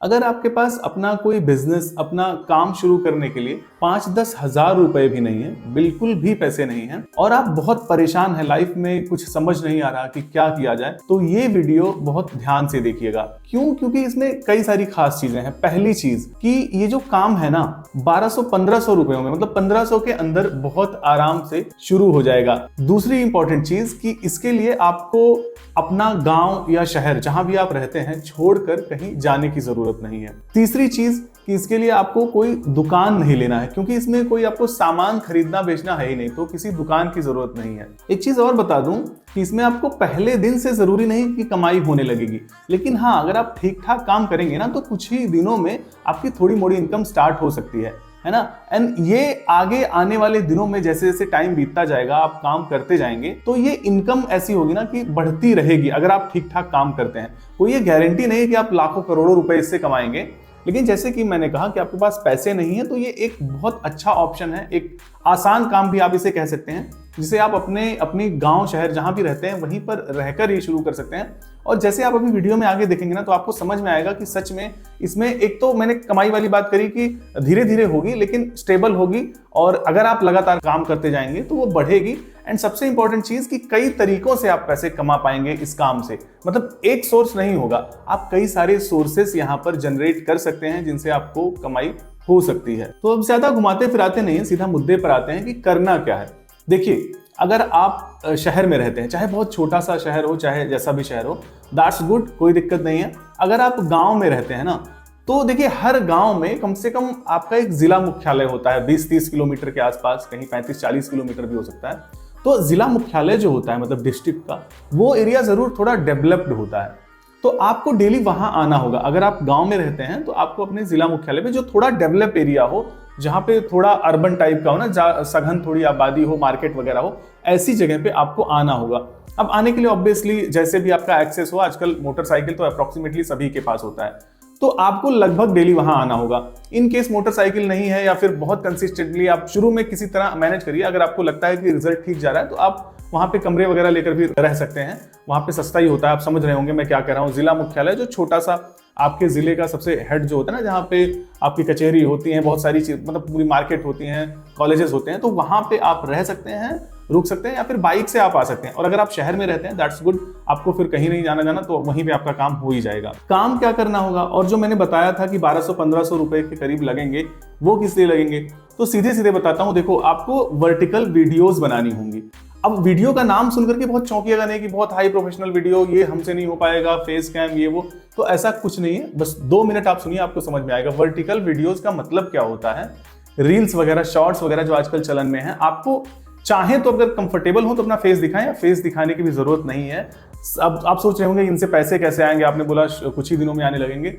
अगर आपके पास अपना कोई बिजनेस, अपना काम शुरू करने के लिए 5-10 हजार रुपए भी नहीं है, बिल्कुल भी पैसे नहीं है, और आप बहुत परेशान हैं, लाइफ में कुछ समझ नहीं आ रहा कि क्या किया जाए, तो ये वीडियो बहुत ध्यान से देखिएगा। क्यों? क्योंकि इसमें कई सारी खास चीजें हैं। पहली चीज कि ये जो काम है ना 1200-1500 रुपयों में, मतलब 1500 के अंदर बहुत आराम से शुरू हो जाएगा। दूसरी इंपॉर्टेंट चीज कि इसके लिए आपको अपना गांव या शहर जहां भी आप रहते हैं छोड़कर कहीं जाने की जरूरत नहीं है। तीसरी चीज कि इसके लिए आपको कोई दुकान नहीं लेना है, क्योंकि इसमें कोई आपको सामान खरीदना बेचना है ही नहीं, तो किसी दुकान की जरूरत नहीं है। एक चीज और बता दूं कि इसमें आपको पहले दिन से जरूरी नहीं कि कमाई होने लगेगी, लेकिन हाँ, अगर आप ठीक ठाक काम करेंगे ना तो कुछ ही दिनों में आपकी थोड़ी मोड़ी इनकम स्टार्ट हो सकती है ना। एंड ये आगे आने वाले दिनों में जैसे जैसे टाइम बीतता जाएगा, आप काम करते जाएंगे, तो ये इनकम ऐसी होगी ना कि बढ़ती रहेगी अगर आप ठीक ठाक काम करते हैं। कोई ये गारंटी नहीं है कि आप लाखों करोड़ों रुपए इससे कमाएंगे, लेकिन जैसे कि मैंने कहा कि आपके पास पैसे नहीं है, तो ये एक बहुत अच्छा ऑप्शन है, एक आसान काम भी आप इसे कह सकते हैं, जिसे आप अपनी गांव शहर जहां भी रहते हैं वहीं पर रहकर ये शुरू कर सकते हैं। और जैसे आप अभी वीडियो में आगे देखेंगे ना, तो आपको समझ में आएगा कि सच में इसमें एक तो मैंने कमाई वाली बात करी कि धीरे धीरे होगी, लेकिन स्टेबल होगी, और अगर आप लगातार काम करते जाएंगे तो वो बढ़ेगी। एंड सबसे इंपॉर्टेंट चीज कि कई तरीकों से आप पैसे कमा पाएंगे इस काम से, मतलब एक सोर्स नहीं होगा, आप कई सारे सोर्सेस यहाँ पर जनरेट कर सकते हैं जिनसे आपको कमाई हो सकती है। तो अब ज्यादा घुमाते फिराते नहीं, सीधा मुद्दे पर आते हैं कि करना क्या है। देखिए, अगर आप शहर में रहते हैं, चाहे बहुत छोटा सा शहर हो, चाहे जैसा भी शहर हो, दैट्स गुड, कोई दिक्कत नहीं है। अगर आप गांव में रहते हैं ना, तो देखिए हर गांव में कम से कम आपका एक जिला मुख्यालय होता है, 20-30 किलोमीटर के आसपास, कहीं 35-40 किलोमीटर भी हो सकता है। तो जिला मुख्यालय जो होता है, मतलब डिस्ट्रिक्ट का, वो एरिया जरूर थोड़ा डेवलप्ड होता है, तो आपको डेली वहां आना होगा। अगर आप गांव में रहते हैं तो आपको अपने जिला मुख्यालय पे, जो थोड़ा डेवलप एरिया हो, जहां पे थोड़ा अर्बन टाइप का हो ना, सघन थोड़ी आबादी हो, मार्केट वगैरह हो, ऐसी जगह पे आपको आना होगा। अब आने के लिए ऑब्वियसली जैसे भी आपका एक्सेस हो, आजकल मोटरसाइकिल तो अप्रोक्सीमेटली सभी के पास होता है, तो आपको लगभग डेली वहां आना होगा। इन केस मोटरसाइकिल नहीं है, या फिर बहुत कंसिस्टेंटली आप शुरू में किसी तरह मैनेज करिए, अगर आपको लगता है कि रिजल्ट ठीक जा रहा है तो आप वहां पे कमरे वगैरह लेकर भी रह सकते हैं, वहां पे सस्ता ही होता है। आप समझ रहे होंगे मैं क्या कह रहा हूँ। जिला मुख्यालय जो छोटा सा आपके जिले का सबसे हेड जो होता है ना, जहाँ पे आपकी कचहरी होती है, बहुत सारी चीज, मतलब पूरी मार्केट होती है, कॉलेजेस होते हैं, तो वहां पे आप रह सकते हैं, रुक सकते हैं, या फिर बाइक से आप आ सकते हैं। और अगर आप शहर में रहते हैं, दैट्स गुड, आपको फिर कहीं नहीं जाना, तो वहीं पे आपका काम हो ही जाएगा। काम क्या करना होगा, और जो मैंने बताया था कि 1200-1500 रुपए के करीब लगेंगे, वो किस लिए लगेंगे, तो सीधे सीधे बताता हूं। देखो, आपको वर्टिकल वीडियोस बनानी होंगी। अब वीडियो का नाम सुनकर के बहुत चौंकिएगा नहीं कि बहुत हाई प्रोफेशनल वीडियो, ये हमसे नहीं हो पाएगा, फेस कैम ये वो, तो ऐसा कुछ नहीं है। बस 2 मिनट आप सुनिए, आपको समझ में आएगा। वर्टिकल वीडियोस का मतलब क्या होता है। रील्स वगैरह, शॉर्ट्स वगैरह जो आजकल चलन में है, आपको चाहे तो अगर कंफर्टेबल हो तो अपना फेस दिखाएं, या फेस दिखाने की भी जरूरत नहीं है। अब आप सोच रहे होंगे इनसे पैसे कैसे आएंगे, आपने बोला कुछ ही दिनों में आने लगेंगे।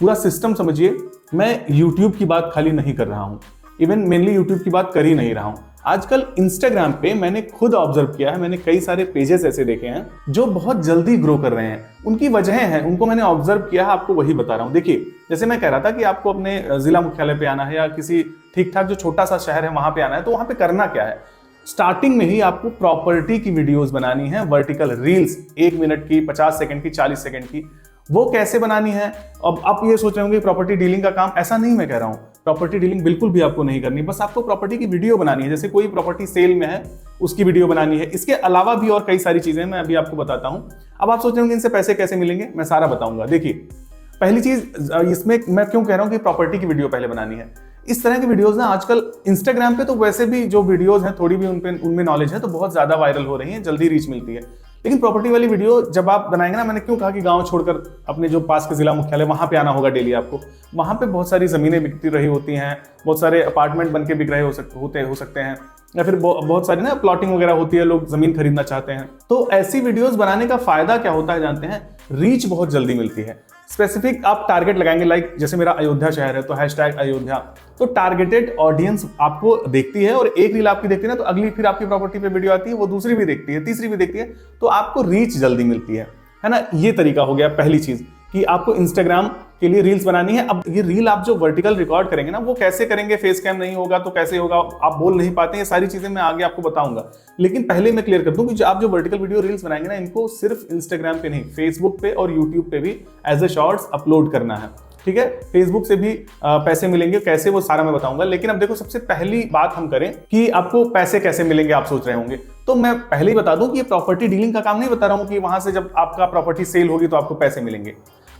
पूरा सिस्टम समझिए। मैं यूट्यूब की बात खाली नहीं कर रहा हूं, इवन मेनली यूट्यूब की बात कर ही नहीं रहा हूं। आजकल इंस्टाग्राम पे मैंने खुद ऑब्जर्व किया है, मैंने कई सारे पेजेस ऐसे देखे हैं जो बहुत जल्दी ग्रो कर रहे हैं। उनकी वजह है, उनको मैंने ऑब्जर्व किया है, आपको वही बता रहा हूं। देखिए, जैसे मैं कह रहा था कि आपको अपने जिला मुख्यालय पे आना है, या किसी ठीक ठाक जो छोटा सा शहर है वहां पे आना है, तो वहां पे करना क्या है। स्टार्टिंग में ही आपको प्रॉपर्टी की वीडियोस बनानी है, वर्टिकल रील्स, 1 मिनट की, 50 सेकंड की, 40 सेकंड की। वो कैसे बनानी है। अब आप ये सोच रहे होंगे प्रॉपर्टी डीलिंग का काम, ऐसा नहीं मैं कह रहा हूं। प्रॉपर्टी डीलिंग बिल्कुल भी आपको नहीं करनी, बस आपको प्रॉपर्टी की वीडियो बनानी है। जैसे कोई प्रॉपर्टी सेल में है, उसकी वीडियो बनानी है। इसके अलावा भी और कई सारी चीजें मैं अभी आपको बताता हूं। अब आप सोच रहे होंगे इनसे पैसे कैसे मिलेंगे, मैं सारा बताऊंगा। देखिए, पहली चीज इसमें मैं क्यों कह रहा हूं कि प्रॉपर्टी की वीडियो पहले बनानी है। इस तरह की वीडियोस ना आजकल इंस्टाग्राम पे तो वैसे भी जो वीडियोस हैं, थोड़ी भी उनमें नॉलेज है, तो बहुत ज्यादा वायरल हो रही है, जल्दी रीच मिलती है। लेकिन प्रॉपर्टी वाली वीडियो जब आप बनाएंगे ना, मैंने क्यों कहा कि गांव छोड़कर अपने जो पास के जिला मुख्यालय वहां पे आना होगा डेली आपको। वहां पे बहुत सारी जमीनें बिकती रही होती हैं, बहुत सारे अपार्टमेंट बन के बिक रहे हो सकते हैं, या फिर बहुत सारी ना प्लॉटिंग वगैरह होती है, लोग जमीन खरीदना चाहते हैं। तो ऐसी वीडियोस बनाने का फायदा क्या होता है जानते हैं, रीच बहुत जल्दी मिलती है। स्पेसिफिक आप टारगेट लगाएंगे, लाइक जैसे मेरा अयोध्या शहर है तो #अयोध्या, तो टारगेटेड ऑडियंस आपको देखती है, और एक रील आपकी देखती है ना, तो अगली फिर आपकी प्रॉपर्टी पे वीडियो आती है, वो दूसरी भी देखती है, तीसरी भी देखती है, तो आपको रीच जल्दी मिलती है ना। ये तरीका हो गया पहली चीज कि आपको इंस्टाग्राम के लिए रील्स बनानी है। अब ये रील आप जो वर्टिकल रिकॉर्ड करेंगे ना, वो कैसे करेंगे, फेस कैम नहीं होगा तो कैसे होगा, आप बोल नहीं पाते, ये सारी चीजें मैं आगे आपको बताऊंगा। लेकिन पहले मैं क्लियर कर दूं कि आप जो वर्टिकल वीडियो रील्स बनाएंगे ना, इनको सिर्फ इंस्टाग्राम पे नहीं, फेसबुक पे और यूट्यूब पे भी एज ए शॉर्ट्स अपलोड करना है। ठीक है, फेसबुक से भी पैसे मिलेंगे, कैसे वो सारा मैं बताऊंगा। लेकिन अब देखो, सबसे पहली बात हम करें कि आपको पैसे कैसे मिलेंगे, आप सोच रहे होंगे, तो मैं पहले ही बता दूं कि ये प्रॉपर्टी डीलिंग का काम नहीं बता रहा हूं कि वहां से जब आपका प्रॉपर्टी सेल होगी तो आपको पैसे मिलेंगे।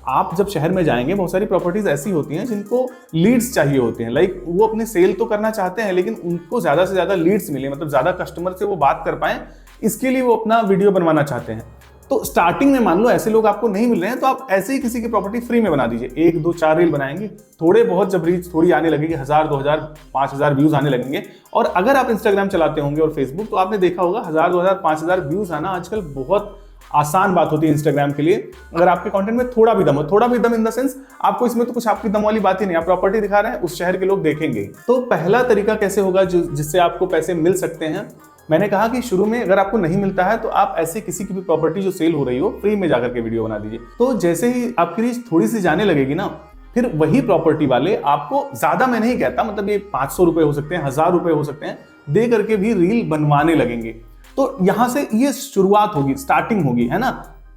आप जब शहर में जाएंगे, बहुत सारी प्रॉपर्टीज ऐसी होती हैं जिनको लीड्स चाहिए होते हैं, लाइक वो अपने सेल तो करना चाहते हैं लेकिन उनको ज्यादा से ज्यादा लीड्स मिले, मतलब ज्यादा कस्टमर से वो बात कर पाए, इसके लिए वो अपना वीडियो बनवाना चाहते हैं। तो स्टार्टिंग में मान लो ऐसे लोग आपको नहीं मिल रहे हैं, तो आप ऐसे ही किसी की प्रॉपर्टी फ्री में बना दीजिए। 1 2 4 रील बनाएंगे, थोड़े बहुत जब रीच थोड़ी आने लगेगी, 1000 2000 5000 व्यूज आने लगेंगे। और अगर आप इंस्टाग्राम चलाते होंगे और फेसबुक, तो आपने देखा होगा 1000 2000 5000 व्यूज आना आजकल बहुत आसान बात होती है इंस्टाग्राम के लिए, अगर आपके कंटेंट में थोड़ा भी दम हो। थोड़ा भी दम इन द सेंस, आपको इसमें तो कुछ आपकी दम वाली बात ही नहीं, आप प्रॉपर्टी दिखा रहे हैं, उस शहर के लोग देखेंगे। तो पहला तरीका कैसे होगा जिससे आपको पैसे मिल सकते हैं, मैंने कहा कि शुरू में अगर आपको नहीं मिलता है तो आप ऐसे किसी की भी प्रॉपर्टी जो सेल हो रही हो, फ्री में जाकर के वीडियो बना दीजिए। तो जैसे ही आपकी रीच थोड़ी सी जाने लगेगी ना, फिर वही प्रॉपर्टी वाले आपको, ज्यादा मैं नहीं कहता, मतलब ये 500 रुपए हो सकते हैं, 1000 रुपए हो सकते हैं, दे करके भी रील बनवाने लगेंगे। तो यहां से ये शुरुआत होगी, स्टार्टिंग होगी, है ना।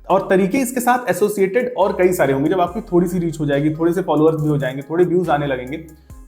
और तरीके इसके साथ एसोसिएटेड और कई सारे होंगे। जब आपकी थोड़ी सी रीच हो जाएगी, थोड़े से फॉलोअर्स भी हो जाएंगे, थोड़े व्यूज आने लगेंगे,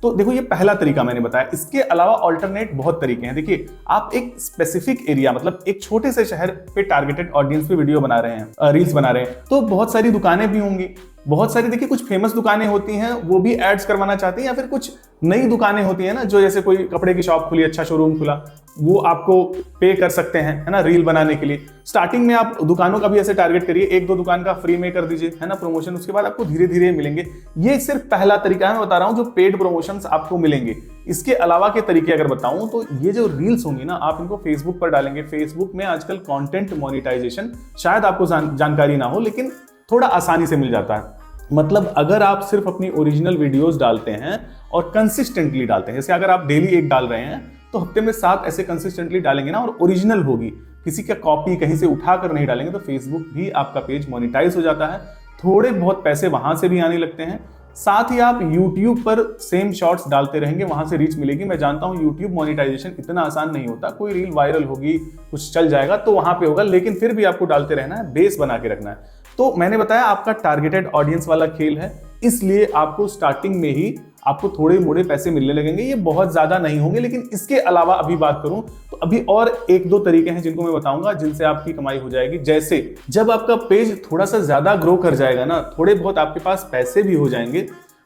तो देखो ये पहला तरीका मैंने बताया। इसके अलावा ऑल्टरनेट बहुत तरीके हैं। देखिए, आप एक स्पेसिफिक एरिया, मतलब एक छोटे से शहर पे टारगेटेड ऑडियंस पे वीडियो बना रहे हैं, रील्स बना रहे हैं, तो बहुत सारी दुकानें भी होंगी, बहुत सारी, देखिए कुछ फेमस दुकानें होती हैं, वो भी एड्स करवाना चाहती हैं, या फिर कुछ नई दुकानें होती हैं ना, जो जैसे कोई कपड़े की शॉप खुली, अच्छा शोरूम खुला, वो आपको पे कर सकते हैं, है ना, रील बनाने के लिए। स्टार्टिंग में आप दुकानों का भी ऐसे टारगेट करिए, 1 2 दुकान का फ्री में कर दीजिए, है ना, प्रमोशन, उसके बाद आपको धीरे धीरे मिलेंगे। ये सिर्फ पहला तरीका है, मैं बता रहा हूं, जो पेड प्रमोशंस आपको मिलेंगे। इसके अलावा के तरीके अगर बताऊं तो ये जो रील्स होंगी ना, आप इनको फेसबुक पर डालेंगे। फेसबुक में आजकल कंटेंट मोनेटाइजेशन, शायद आपको जानकारी ना हो, लेकिन थोड़ा आसानी से मिल जाता है। मतलब अगर आप सिर्फ अपनी ओरिजिनल वीडियोस डालते हैं और कंसिस्टेंटली डालते हैं, जैसे अगर आप डेली एक डाल रहे हैं तो हफ्ते में 7 ऐसे कंसिस्टेंटली डालेंगे ना, और ओरिजिनल होगी, किसी का कॉपी कहीं से उठाकर नहीं डालेंगे, तो फेसबुक भी आपका पेज मोनेटाइज हो जाता है, थोड़े बहुत पैसे वहां से भी आने लगते हैं। साथ ही आप YouTube पर सेम शॉर्ट्स डालते रहेंगे, वहां से रीच मिलेगी। मैं जानता हूं YouTube मोनेटाइजेशन इतना आसान नहीं होता, कोई रील वायरल होगी, कुछ चल जाएगा तो वहां पे होगा, लेकिन फिर भी आपको डालते रहना है, बेस बना के रखना है। तो मैंने बताया आपका टारगेटेड ऑडियंस वाला खेल है, इसलिए आपको स्टार्टिंग में ही आपको थोड़े मोड़े पैसे मिलने लगेंगे, ये बहुत ज्यादा नहीं होंगे। लेकिन इसके अलावा अभी बात करूं तो अभी और 1 2 तरीके हैं जिनको मैं बताऊंगा, जिनसे आपकी कमाई हो जाएगी। जैसे जब आपका पेज थोड़ा सा ज्यादा ग्रो कर जाएगा ना, थोड़े बहुत आपके पास पैसे भी हो जाएंगे,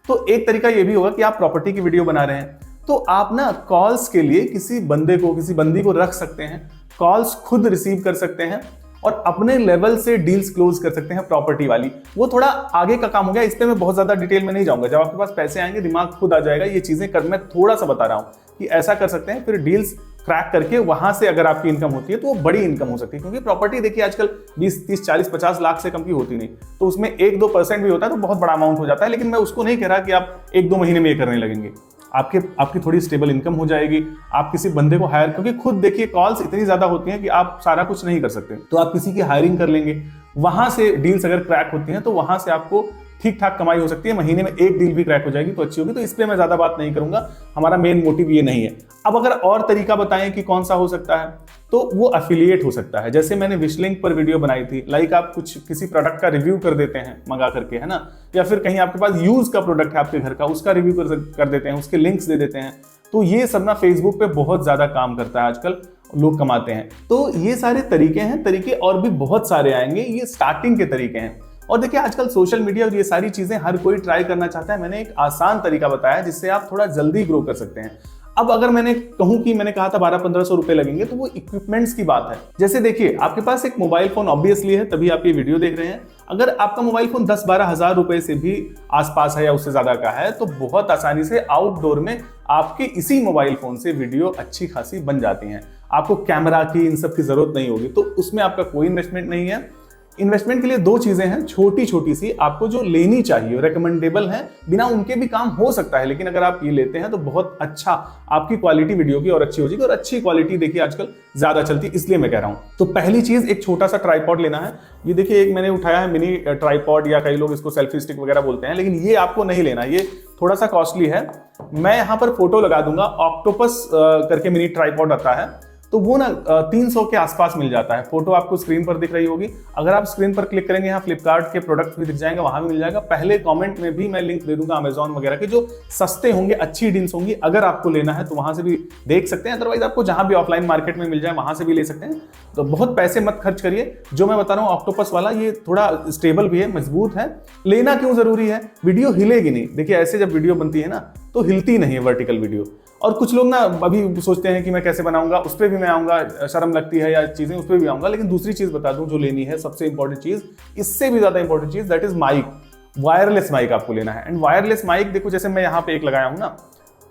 तो एक तरीका ये भी होगा कि आप प्रॉपर्टी की वीडियो बना रहे हैं, तो आप ना कॉल्स के लिए किसी बंदे को, किसी बंदी को रख सकते हैं, कॉल्स खुद रिसीव कर सकते हैं और अपने लेवल से डील्स क्लोज कर सकते हैं प्रॉपर्टी वाली। वो थोड़ा आगे का काम हो गया, इस पे मैं बहुत ज्यादा डिटेल में नहीं जाऊंगा। जब आपके पास पैसे आएंगे, दिमाग खुद आ जाएगा ये चीजें कर। मैं थोड़ा सा बता रहा हूं कि ऐसा कर सकते हैं, फिर डील्स क्रैक करके वहां से अगर आपकी इनकम होती है तो वो बड़ी इनकम हो सकती है, क्योंकि प्रॉपर्टी देखिए आजकल 20 30 40 50 लाख से कम की होती नहीं, तो उसमें 1 2% भी होता है तो बहुत बड़ा अमाउंट हो जाता है। लेकिन मैं उसको नहीं कह रहा कि आप 1 2 महीने में ये करने लगेंगे, आपकी थोड़ी स्टेबल इनकम हो जाएगी। आप किसी बंदे को हायर, क्योंकि खुद देखिए कॉल्स इतनी ज्यादा होती हैं कि आप सारा कुछ नहीं कर सकते, तो आप किसी की हायरिंग कर लेंगे, वहां से डील्स अगर क्रैक होती हैं तो वहां से आपको ठीक ठाक कमाई हो सकती है। महीने में 1 डील भी क्रैक हो जाएगी तो अच्छी होगी। तो इस पे मैं ज्यादा बात नहीं करूंगा, हमारा मेन मोटिव ये नहीं है। अब अगर और तरीका बताएं कि कौन सा हो सकता है, तो वो एफिलिएट हो सकता है। जैसे मैंने विशलिंक पर वीडियो बनाई थी, लाइक आप कुछ किसी प्रोडक्ट का रिव्यू कर देते हैं मंगा करके, है ना, या फिर कहीं आपके पास यूज का प्रोडक्ट है आपके घर का, उसका रिव्यू कर देते हैं, उसके लिंक्स दे देते हैं। तो ये सब ना फेसबुक पे बहुत ज्यादा काम करता है आजकल, लोग कमाते हैं। तो ये सारे तरीके हैं, तरीके और भी बहुत सारे आएंगे, ये स्टार्टिंग के तरीके हैं। और देखिए आजकल सोशल मीडिया और ये सारी चीजें हर कोई ट्राई करना चाहता है। मैंने एक आसान तरीका बताया जिससे आप थोड़ा जल्दी ग्रो कर सकते हैं। अब अगर मैंने कहूं कि मैंने कहा था 1200-1500 रुपए लगेंगे, तो वो इक्विपमेंट्स की बात है। जैसे देखिए आपके पास एक मोबाइल फोन ऑब्वियसली है, तभी आप ये वीडियो देख रहे हैं। अगर आपका मोबाइल फोन 10-12 हजार रुपए से भी आसपास है या उससे ज्यादा का है, तो बहुत आसानी से आउटडोर में आपके इसी मोबाइल फोन से वीडियो अच्छी खासी बन जाती हैं। आपको कैमरा की इन सब की जरूरत नहीं होगी, तो उसमें आपका कोई इन्वेस्टमेंट नहीं है। इन्वेस्टमेंट के लिए 2 चीजें हैं छोटी छोटी सी, आपको जो लेनी चाहिए, रेकमेंडेबल है, बिना उनके भी काम हो सकता है, लेकिन अगर आप ये लेते हैं तो बहुत अच्छा आपकी क्वालिटी वीडियो की और अच्छी हो जाएगी। और अच्छी क्वालिटी देखिए आजकल ज्यादा चलती है, इसलिए मैं कह रहा हूं। तो पहली चीज एक छोटा सा ट्राइपॉड लेना है। ये देखिए एक मैंने उठाया है मिनी ट्राइपॉड, या कई लोग इसको सेल्फी स्टिक वगैरह बोलते हैं, लेकिन ये आपको नहीं लेना, ये थोड़ा सा कॉस्टली है। मैं यहां पर फोटो लगा दूंगा, ऑक्टोपस करके मिनी ट्राइपॉड आता है, तो वो ना 300 के आसपास मिल जाता है। फोटो आपको स्क्रीन पर दिख रही होगी, अगर आप स्क्रीन पर क्लिक करेंगे यहाँ फ्लिपकार्ट के प्रोडक्ट भी दिख जाएंगे, वहां भी मिल जाएगा। पहले कमेंट में भी मैं लिंक दे दूंगा अमेजॉन वगैरह के, जो सस्ते होंगे, अच्छी डील्स होंगी। अगर आपको लेना है तो वहां से भी देख सकते हैं, अदरवाइज आपको जहां भी ऑफलाइन मार्केट में मिल जाए वहां से भी ले सकते हैं। तो बहुत पैसे मत खर्च करिए। जो मैं बता रहा हूँ ऑक्टोपस वाला, ये थोड़ा स्टेबल भी है, मजबूत है। लेना क्यों जरूरी है? वीडियो हिलेगी नहीं। देखिए ऐसे जब वीडियो बनती है ना तो हिलती नहीं है वर्टिकल वीडियो। और कुछ लोग ना अभी सोचते हैं कि मैं कैसे बनाऊंगा, उस पर भी मैं आऊंगा, शर्म लगती है या चीजें, उस पर भी आऊंगा। लेकिन दूसरी चीज बता दूं जो लेनी है, सबसे इंपॉर्टेंट चीज, इससे भी ज्यादा इंपॉर्टेंट चीज, that is mic. Wireless mic आपको लेना है। एंड वायरलेस माइक देखो, जैसे मैं यहाँ पे एक लगाया हूं ना,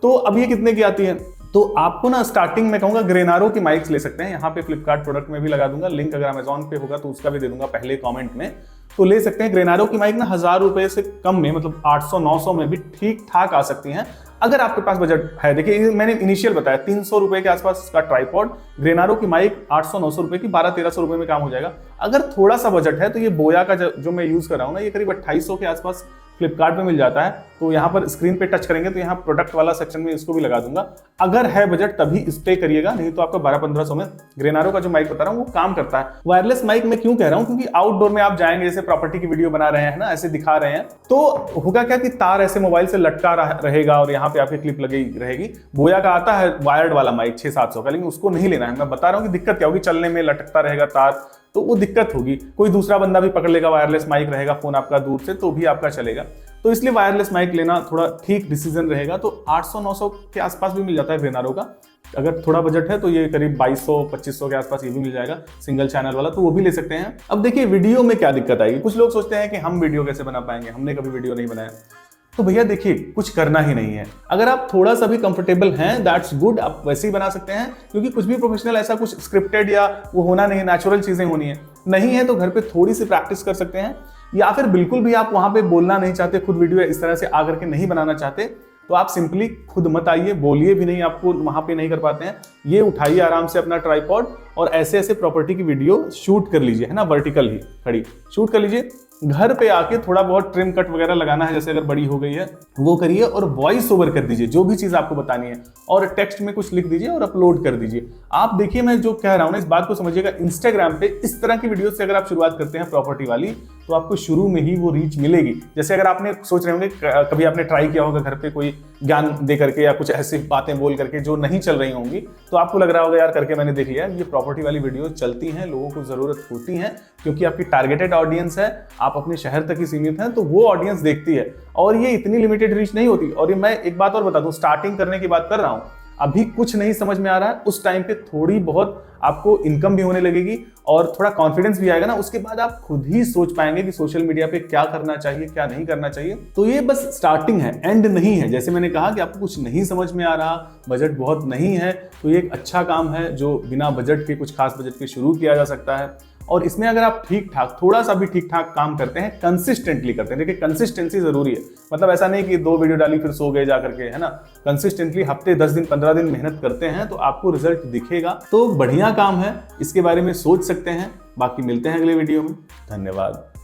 तो अब ये कितने की आती है? तो आपको ना स्टार्टिंग में कहूंगा ग्रेनारो की माइक्स ले सकते हैं। यहाँ पे फ्लिपकार्ट प्रोडक्ट में भी लगा दूंगा लिंक, अगर अमेजॉन पे होगा तो उसका भी दे दूंगा पहले कमेंट में। तो ले सकते हैं ग्रेनारो की माइक ना 1000 रुपए से कम में, मतलब 800-900 में भी ठीक ठाक आ सकती हैं अगर आपके पास बजट है। देखिए मैंने इनिशियल बताया 300 रुपए के आसपास इसका ट्राइपॉड, ग्रेनारो की माइक 800-900 रुपए की, 1200-1300 रुपए में काम हो जाएगा। अगर थोड़ा सा बजट है तो ये बोया का जो मैं यूज कर रहा हूँ ना, ये करीब 2800 के आसपास फ्लिपकार्ट में मिल जाता है। तो यहाँ पर स्क्रीन पे टच करेंगे तो यहाँ प्रोडक्ट वाला सेक्शन में इसको भी लगा दूंगा। अगर है बजट तभी इस पे करिएगा, नहीं तो आपका 1200-1500 में ग्रेनारो का जो माइक बता रहा हूँ वो काम करता है। वायरलेस माइक मैं क्यों कह रहा हूँ? क्योंकि आउटडोर में आप जाएंगे, जैसे प्रॉपर्टी की वीडियो बना रहे हैं ना, ऐसे दिखा रहे हैं, तो होगा क्या कि तार ऐसे मोबाइल से लटका रहेगा और यहाँ पे आपकी क्लिप लगी रहेगी। बोया का आता है वायर्ड वाला माइक 600-700 का, लेकिन उसको नहीं लेना है। मैं बता रहा हूँ कि दिक्कत क्या होगी, चलने में लटकता रहेगा तार, तो वो दिक्कत होगी। कोई दूसरा बंदा भी पकड़ लेगा, वायरलेस माइक रहेगा, फोन आपका दूर से, तो भी आपका चलेगा। तो इसलिए वायरलेस माइक लेना थोड़ा ठीक डिसीजन रहेगा। तो 800-900 के आसपास भी मिल जाता है ग्रेनारो का। अगर थोड़ा बजट है तो ये करीब 2200-2500 के आसपास ये भी मिल जाएगा, सिंगल चैनल वाला, तो वो भी ले सकते हैं। अब देखिए वीडियो में क्या दिक्कत आएगी। कुछ लोग सोचते हैं कि हम वीडियो कैसे बना पाएंगे, हमने कभी वीडियो नहीं बनाया। तो भैया देखिए कुछ करना ही नहीं है। अगर आप थोड़ा सा भी कंफर्टेबल हैं, दैट्स गुड, आप वैसे ही बना सकते हैं। क्योंकि कुछ भी प्रोफेशनल ऐसा कुछ स्क्रिप्टेड या वो होना नहीं है, नेचुरल चीजें होनी है। नहीं है तो घर पे थोड़ी सी प्रैक्टिस कर सकते हैं। या फिर बिल्कुल भी आप वहां पे बोलना नहीं चाहते, खुद वीडियो इस तरह से आकर के नहीं बनाना चाहते, तो आप सिंपली खुद मत आइए, बोलिए भी नहीं, आपको वहां पे नहीं कर पाते हैं। ये उठाइए आराम से अपना ट्राइपॉड और ऐसे ऐसे प्रॉपर्टी की वीडियो शूट कर लीजिए, है ना, वर्टिकल ही खड़ी शूट कर लीजिए। घर पे आके थोड़ा बहुत ट्रिम कट वगैरह लगाना है, जैसे अगर बड़ी हो गई है वो करिए, और वॉइस ओवर कर दीजिए जो भी चीज आपको बतानी है, और टेक्स्ट में कुछ लिख दीजिए और अपलोड कर दीजिए। आप देखिए मैं जो कह रहा हूं ना, इस बात को समझिएगा। इंस्टाग्राम पे इस तरह की वीडियो से अगर आप शुरुआत करते हैं प्रॉपर्टी वाली, तो आपको शुरू में ही वो रीच मिलेगी। जैसे अगर आपने सोच रहे होंगे, कभी आपने ट्राई किया होगा घर पे कोई ज्ञान दे करके या कुछ ऐसी बातें बोल करके जो नहीं चल रही होंगी, तो आपको लग रहा होगा यार करके मैंने देख लिया, ये प्रॉपर्टी वाली वीडियो चलती हैं, लोगों को जरूरत होती है, क्योंकि आपकी टारगेटेड ऑडियंस है, आप अपने शहर तक ही सीमित हैं, तो वो ऑडियंस देखती है। और ये इतनी लिमिटेड रीच नहीं होती। और ये मैं एक बात और बता दूं, स्टार्टिंग करने की बात कर रहा हूं, अभी कुछ नहीं समझ में आ रहा है, उस टाइम पे थोड़ी बहुत आपको इनकम भी होने लगेगी और थोड़ा कॉन्फिडेंस भी आएगा ना, उसके बाद आप खुद ही सोच पाएंगे कि सोशल मीडिया पे क्या करना चाहिए, क्या नहीं करना चाहिए। तो ये बस स्टार्टिंग है, एंड नहीं है। जैसे मैंने कहा कि आपको कुछ नहीं समझ में आ रहा, बजट बहुत नहीं है, तो ये एक अच्छा काम है जो बिना बजट के, कुछ खास बजट के शुरू किया जा सकता है। और इसमें अगर आप ठीक ठाक, थोड़ा सा भी ठीक ठाक काम करते हैं, कंसिस्टेंटली करते हैं, देखिए कंसिस्टेंसी जरूरी है। मतलब ऐसा नहीं कि 2 वीडियो डाली फिर सो गए जा करके, है ना। कंसिस्टेंटली हफ्ते 10 दिन 15 दिन मेहनत करते हैं तो आपको रिजल्ट दिखेगा। तो बढ़िया काम है, इसके बारे में सोच सकते हैं। बाकी मिलते हैं अगले वीडियो में। धन्यवाद।